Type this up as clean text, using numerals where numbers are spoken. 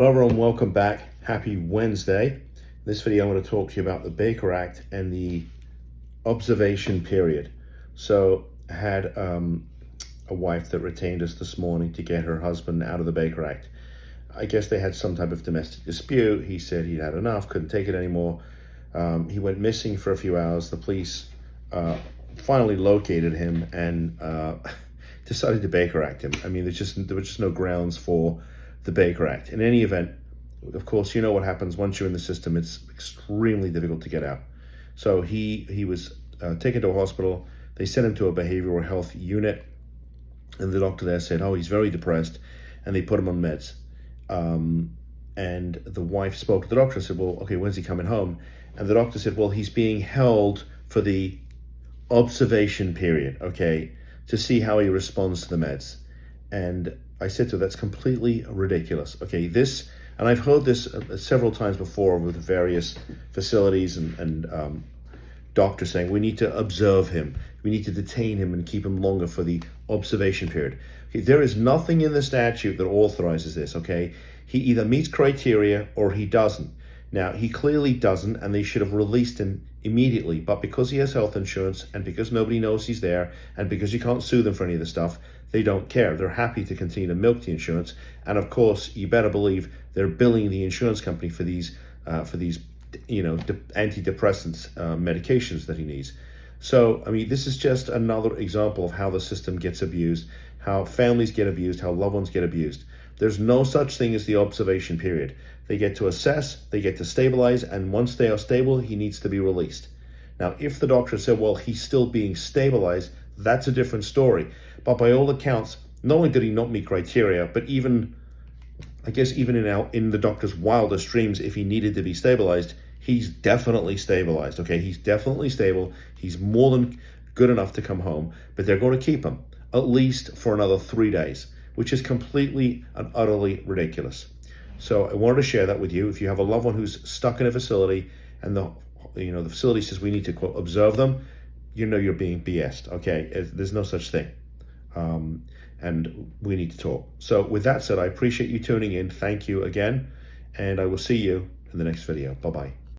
Hello everyone, welcome back. Happy Wednesday. In this video I'm going to talk to you about the Baker Act and the observation period. So I had a wife that retained us this morning to get her husband out of the Baker Act. I guess they had some type of domestic dispute. He said he'd had enough, couldn't take it anymore. He went missing for a few hours. The police finally located him and decided to Baker Act him. I mean, there were just no grounds for the Baker Act. In any event, of course, you know what happens once you're in the system. It's extremely difficult to get out. So he was taken to a hospital. They sent him to a behavioral health unit, and the doctor there said, "Oh, he's very depressed," and they put him on meds. And the wife spoke to the doctor and said, "Well, okay, when's he coming home?" And the doctor said, "Well, he's being held for the observation period, okay, to see how he responds to the meds." And I said to her, that's completely ridiculous. Okay, and I've heard this several times before with various facilities and doctors saying, we need to observe him. We need to detain him and keep him longer for the observation period. Okay, there is nothing in the statute that authorizes this, okay? He either meets criteria or he doesn't. Now, he clearly doesn't, and they should have released him immediately. But because he has health insurance, and because nobody knows he's there, and because you can't sue them for any of this stuff, they don't care. They're happy to continue to milk the insurance. And of course, you better believe they're billing the insurance company for these antidepressants medications that he needs. So, I mean, this is just another example of how the system gets abused, how families get abused, how loved ones get abused. There's no such thing as the observation period. They get to assess, they get to stabilize, and once they are stable, he needs to be released. Now, if the doctor said, well, he's still being stabilized, that's a different story. But by all accounts, not only did he not meet criteria, but even in the doctor's wildest dreams, if he needed to be stabilized, he's definitely stabilized, okay? He's definitely stable. He's more than good enough to come home, but they're going to keep him at least for another 3 days, which is completely and utterly ridiculous. So I wanted to share that with you. If you have a loved one who's stuck in a facility and the facility says we need to, quote, observe them, you know you're being BS'd, okay? There's no such thing. And we need to talk. So with that said, I appreciate you tuning in. Thank you again. And I will see you in the next video. Bye-bye.